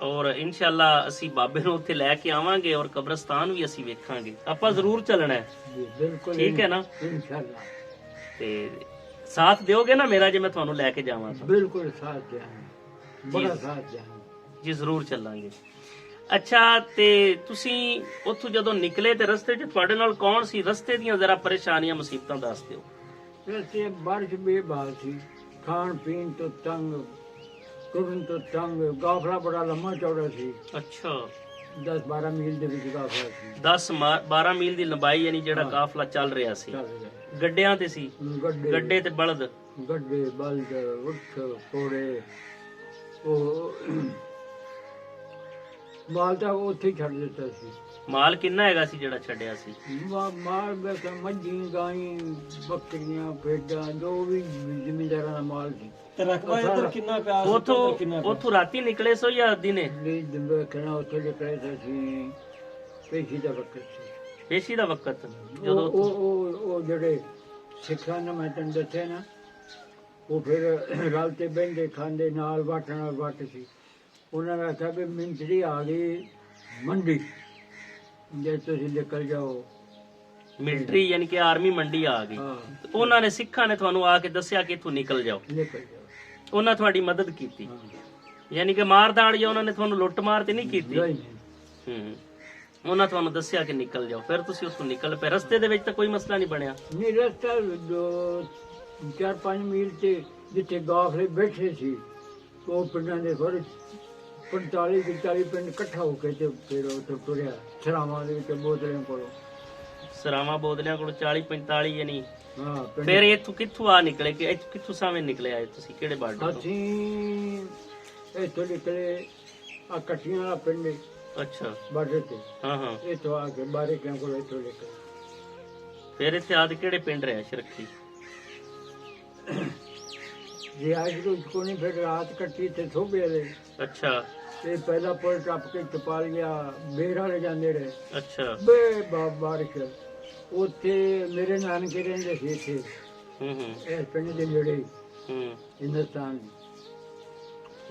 ਔਰ ਇਨਸ਼ਾਅੱਲਾ ਅਸੀਂ ਬਾਬੇ ਨੂੰ ਉੱਥੇ ਲੈ ਕੇ ਆਵਾਂਗੇ ਔਰ ਕਬਰਸਤਾਨ ਵੀ ਅਸੀਂ ਵੇਖਾਂਗੇ ਆਪਾਂ ਜ਼ਰੂਰ ਚੱਲਣਾ ਹੈ ਜੀ ਬਿਲਕੁਲ ਠੀਕ ਹੈ ਨਾ ਇਨਸ਼ਾਅੱਲਾ ਤੇ ਸਾਥ ਦਿਓਗੇ ਨਾ ਮੇਰਾ ਜੇ ਮੈਂ ਤੁਹਾਨੂੰ ਲੈ ਕੇ ਜਾਵਾਂ ਤਾਂ ਬਿਲਕੁਲ ਸਾਥ ਦਿਆਂਗੇ ਬੜਾ ਸਾਥ ਦਿਆਂਗੇ ਜੀ ਜ਼ਰੂਰ ਚੱਲਾਂਗੇ ਅੱਛਾ ਤੇ ਤੁਸੀਂ ਉੱਥੋਂ ਜਦੋਂ ਨਿਕਲੇ ਤੇ ਰਸਤੇ 'ਚ ਤੁਹਾਡੇ ਨਾਲ ਕੌਣ ਸੀ ਰਸਤੇ ਦੀਆਂ ਜ਼ਰਾ ਪਰੇਸ਼ਾਨੀਆਂ ਮੁਸੀਬਤਾਂ ਦੱਸ ਦਿਓ ਵੈਸੇ ਬਾਰਿਸ਼ ਬੇਬਾਲ ਸੀ ਖਾਣ ਪੀਣ ਤੋਂ ਤੰਗ ਤੁਰਨ ਤੋਂ ਤੰਗ ਕਾਫਲਾ ਬੜਾ ਲੰਮਾ ਚੌੜਾ ਸੀ ਅੱਛਾ 10-12 ਮੀਲ ਦੇ ਵਿੱਚ ਕਾਫਲਾ ਸੀ 10-12 ਮੀਲ ਦੀ ਲੰਬਾਈ ਯਾਨੀ ਜਿਹੜਾ ਹਾਂ। ਕਾਫਲਾ ਚੱਲ ਰਿਹਾ ਸੀ ਚੱਲ ਰਿਹਾ ਗੱਡਿਆਂ ਤੇ ਸੀ ਗੱਡੇ ਤੇ ਬਲਦ ਗੱਡੇ ਬਲਦ ਉੱਠ ਘੋੜੇ ਉਹ ਮਾਲ ਤਾਂ ਉੱਥੇ ਹੀ ਛੱਡ ਦਿੱਤਾ ਸੀ ਮਾਲ ਕਿੰਨਾ ਹੈਗਾ ਸੀ ਜਿਹੜਾ ਛੱਡਿਆ ਸੀ ਮਾਲ ਬਸ ਮੱਝੀ ਗਾਈ ਬੱਕਰੀਆਂ ਭੇਡਾਂ ਜੋ ਵੀ ਜ਼ਿਮੀਂਦਾਰਾਂ ਦਾ ਮਾਲ ਸੀ ਤੇ ਰਕਬਾ ਇੱਧਰ ਕਿੰਨਾ ਪਿਆ ਸੀ ਉਥੋਂ ਉੱਧਰ ਕਿੰਨਾ ਪਿਆ? ਉਥੋਂ ਰਾਤੀ ਨਿਕਲੇ ਸੋ ਜਾਂ ਦਿਨੇ ਨਹੀਂ ਦਿੰਦੇ ਕਹਿਣਾ ਉੱਥੇ ਦੇ ਕਰੇ ਸੀ ਪੇਸ਼ੀ ਦਾ ਵਕਤ ਸੀ ਪੇਸ਼ੀ ਦਾ ਵਕਤ ਉਹ ਜਦੋਂ ਉਹ ਜਿਹੜੇ ਸਿੱਖਾਂ ਨੇ ਮੈਂ ਤੈਨੂੰ ਦੱਸਿਆ ਨਾ ਉਹ ਫਿਰ ਰਲ ਤੇ ਬਹਿੰਦੇ ਖਾਂਦੇ ਨਾਲ ਵਾਟ ਨਾਲ ਵਾਟ ਸੀ ਉਹਨਾਂ ਨੇ ਆਖਿਆ ਵੀ ਮਿੰਟਰੀ ਆ ਗਈ ਮੰਡੀ ਜੇ ਤੁਸੀਂ ਨਿਕਲ ਜਾਓ ਮਿਲਟਰੀ ਯਾਨੀ ਕਿ ਆਰਮੀ ਮੰਡੀ ਆ ਗਈ ਹਾਂ ਤੇ ਉਹਨਾਂ ਨੇ ਸਿੱਖਾਂ ਨੇ ਤੁਹਾਨੂੰ ਆ ਕੇ ਦੱਸਿਆ ਕਿ ਇੱਥੋਂ ਨਿਕਲ ਜਾਓ ਨਿਕਲ ਜਾਓ ਉਹਨਾਂ ਤੁਹਾਡੀ ਮਦਦ ਕੀਤੀ ਹਾਂ ਯਾਨੀ ਕਿ ਮਾਰ ਦਾੜ ਜਾਂ ਉਹਨਾਂ ਨੇ ਤੁਹਾਨੂੰ ਲੁੱਟ ਮਾਰ ਤੇ ਨਹੀਂ ਕੀਤੀ ਨਹੀਂ ਨਹੀਂ ਹੂੰ ਉਹਨਾਂ ਤੁਹਾਨੂੰ ਦੱਸਿਆ ਕਿ ਨਿਕਲ ਜਾਓ ਫਿਰ ਤੁਸੀਂ ਉੱਥੋਂ ਨਿਕਲ ਪਏ ਰਸਤੇ ਦੇ ਵਿੱਚ ਤਾਂ ਕੋਈ ਮਸਲਾ ਨਹੀਂ ਬਣਿਆ ਨਹੀਂ ਰਸਤਾ 4-5 ਮੀਲ ਤੇ ਜਿੱਥੇ ਗਾਫਲੇ ਬੈਠੇ ਸੀ ਉਹ ਪਿੰਡਾਂ ਦੇ ਥੋੜੇ 45-40 ਪਿੰਡ ਇਕੱਠਾ ਹੋ ਕੇ ਤੇ ਫਿਰ ਉੱਥੇ ਤੁਰਿਆ ਸਰਾਵਾਂ ਦੇ ਵਿੱਚ ਬੋਤਲਿਆਂ ਕੋਲੋਂ ਸਰਾਵਾਂ ਬੋਦਲਿਆਂ ਕੋਲ 40-45 ਯਾਨੀ ਹਾਂ ਪਿੰਡ ਫਿਰ ਇੱਥੋਂ ਕਿੱਥੋਂ ਆ ਨਿਕਲੇ ਕਿ ਇੱਥੋਂ ਕਿੱਥੋਂ ਸਾਵੇਂ ਨਿਕਲੇ ਆਏ ਤੁਸੀਂ ਕਿਹੜੇ ਬਾਰਡਰ ਤੋਂ ਅਸੀਂ ਇੱਥੋਂ ਨਿਕਲੇ ਆ ਕੱਟੀਆਂ ਵਾਲਾ ਪਿੰਡ ਅੱਛਾ ਬਾਰਡਰ ਤੇ ਹਾਂ ਹਾਂ ਇੱਥੋਂ ਆ ਕੇ ਬਾਰੇ ਕਿਆਂ ਕੋਲ ਇੱਥੋਂ ਨਿਕਲੇ ਫਿਰ ਇੱਥੇ ਆਦ ਕਿਹੜੇ ਪਿੰਡ ਰਿਹਾ ਸ਼ਰਖੀ ਰਿਆਜ ਕੋ ਨਹੀਂ ਫਿਰ ਰਾਤ ਕੱਟੀ ਤੇ ਥੋਬੇ ਦੇ ਅੱਛਾ ਤੇ ਪਹਿਲਾ ਪੁਲ ਟੱਪ ਕੇ ਟਪਾਲ ਗਿਆ ਬੇਰਾਂ ਲੈ ਜਾਂਦੇ ਰਹੇ ਅੱਛਾ ਬੇ ਬਾਰਿਸ਼ ਉੱਥੇ ਮੇਰੇ ਨਾਨਕੇ ਰਹਿੰਦੇ ਸੀ ਇੱਥੇ ਹੂੰ ਇਸ ਪਿੰਡ ਦੇ ਨੇੜੇ ਹੂੰ ਹਿੰਦੁਸਤਾਨ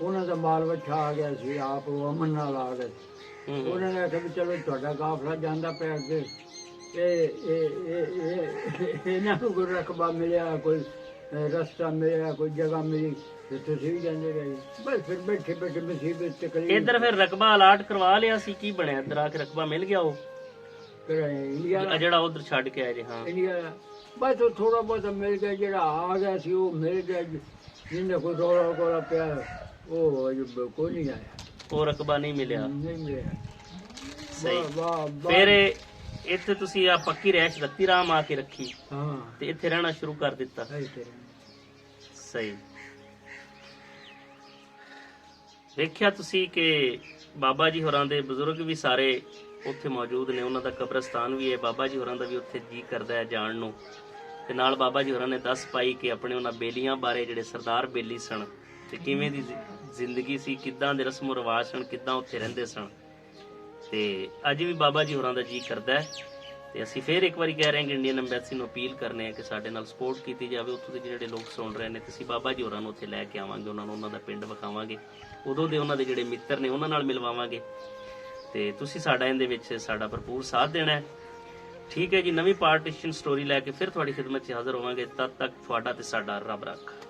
ਉਹਨਾਂ ਦਾ ਮਾਲ ਵੱਛਾ ਆ ਗਿਆ ਸੀ ਆਪ ਉਹ ਅਮਨ ਨਾਲ ਆ ਗਏ ਹੂੰ ਉਹਨਾਂ ਨੇ ਆਖਿਆ ਵੀ ਚਲੋ ਤੁਹਾਡਾ ਕਾਫਲਾ ਜਾਂਦਾ ਪਿਆ ਅੱਗੇ ਇਹਨਾਂ ਨੂੰ ਕੋਈ ਰਕਬਾ ਮਿਲਿਆ ਕੋਈ ਰਸਤਾ ਮਿਲਿਆ ਕੋਈ ਜਗ੍ਹਾ ਮਿਲੀ ਤੇ ਤੁਸੀਂ ਵੀ ਜਾਂਦੇ ਰਹੇ ਬਸ ਫਿਰ ਬੈਠੇ ਬੈਠੇ ਮੁਸੀਬਤ ਤਕਲੀਫ ਇੱਧਰ ਫਿਰ ਰਕਬਾ ਅਲਾਟ ਕਰਵਾ ਲਿਆ ਸੀ ਕੀ ਬਣਿਆ ਇੱਧਰ ਆ ਕੇ ਰਕਬਾ ਮਿਲ ਗਿਆ ਉਹ ਫਿਰ ਇੰਡੀਆ ਆ ਜਿਹੜਾ ਉਧਰ ਛੱਡ ਕੇ ਆਏ ਜੇ ਹਾਂ ਇੰਡੀਆ ਬਸ ਉਹ ਥੋੜਾ ਬਹੁਤ ਮਿਲ ਗਿਆ ਜਿਹੜਾ ਆ ਗਿਆ ਸੀ ਉਹ ਮਿਲ ਗਿਆ ਜਿਹਨੇ ਕੋਈ ਰੌਲਾ ਕੋਲਾ ਪਿਆ ਉਹ ਅਜੇ ਕੋਈ ਨਹੀਂ ਆਇਆ ਉਹ ਰਕਬਾ ਨਹੀਂ ਮਿਲਿਆ। ਨਹੀਂ ਮਿਲਿਆ। ਸਹੀ। ਵਾਹ ਫਿਰ ਇੱਥੇ ਤੁਸੀਂ ਆ ਪੱਕੀ ਰਹਿਸ਼ ਰੱਤੀ ਰਾਮ ਆ ਕੇ ਰੱਖੀ ਹਾਂ ਤੇ ਇੱਥੇ ਰਹਿਣਾ ਸ਼ੁਰੂ ਕਰ ਦਿੱਤਾ। ਸਹੀ ਤੇਰੇ ਸਹੀ। ਵੇਖਿਆ ਤੁਸੀਂ ਕਿ ਬਾਬਾ ਜੀ ਹੋਰਾਂ ਦੇ ਬਜ਼ੁਰਗ ਵੀ ਸਾਰੇ ਉੱਥੇ ਮੌਜੂਦ ਨੇ, ਉਹਨਾਂ ਦਾ ਕਬਰਸਤਾਨ ਵੀ ਹੈ। ਬਾਬਾ ਜੀ ਹੋਰਾਂ ਦਾ ਵੀ ਉੱਥੇ ਜੀ ਕਰਦਾ ਹੈ ਜਾਣ ਨੂੰ। ਤੇ ਨਾਲ ਬਾਬਾ ਜੀ ਹੋਰਾਂ ਨੇ ਦੱਸ ਪਾਈ ਕਿ ਆਪਣੇ ਉਹਨਾਂ ਬੇਲੀਆਂ ਬਾਰੇ, ਜਿਹੜੇ ਸਰਦਾਰ ਬੇਲੀ ਸਨ ਤੇ ਕਿਵੇਂ ਦੀ ਜ਼ਿੰਦਗੀ ਸੀ, ਕਿੱਦਾਂ ਦੇ ਰਸਮੋ ਰਿਵਾਜ ਸਨ, ਕਿੱਦਾਂ ਉੱਥੇ ਰਹਿੰਦੇ ਸਨ। ਤੇ ਅੱਜ ਵੀ ਬਾਬਾ ਜੀ ਹੋਰਾਂ ਦਾ ਜੀ ਕਰਦਾ ਹੈ। ਤੇ ਅਸੀਂ ਫੇਰ ਇੱਕ ਵਾਰੀ ਕਹਿ ਰਹੇ ਹਾਂ ਕਿ ਇੰਡੀਅਨ ਐਮਬੈਸੀ ਨੂੰ ਅਪੀਲ ਕਰਨੇ ਆ ਕਿ ਸਾਡੇ ਨਾਲ ਸਪੋਰਟ ਕੀਤੀ ਜਾਵੇ। ਉੱਥੋਂ ਦੇ ਜਿਹੜੇ ਲੋਕ ਸੁਣ ਰਹੇ ਨੇ, ਤੇ ਅਸੀਂ ਬਾਬਾ ਜੀ ਹੋਰਾਂ ਨੂੰ ਉੱਥੇ ਲੈ ਕੇ ਆਵਾਂਗੇ, ਉਹਨਾਂ ਨੂੰ ਉਹਨਾਂ ਦਾ ਪਿੰਡ ਵਿਖਾਵਾਂਗੇ, ਉਦੋਂ ਦੇ ਉਹਨਾਂ ਦੇ ਜਿਹੜੇ ਮਿੱਤਰ ਨੇ ਉਹਨਾਂ ਨਾਲ ਮਿਲਵਾਵਾਂਗੇ। ਤੇ ਤੁਸੀਂ ਸਾਡਾ ਇਹਦੇ ਵਿੱਚ ਸਾਡਾ ਭਰਪੂਰ ਸਾਥ ਦੇਣਾ ਹੈ। ਠੀਕ ਹੈ ਜੀ। ਨਵੀਂ ਪਾਰਟੀਸ਼ਨ ਸਟੋਰੀ ਲੈ ਕੇ ਫਿਰ ਤੁਹਾਡੀ ਖਿਦਮਤ 'ਚ ਹਾਜ਼ਰ ਹੋਵਾਂਗੇ। ਤਦ ਤੱਕ ਤੁਹਾਡਾ ਤੇ ਸਾਡਾ ਰੱਬ ਰੱਖਾ।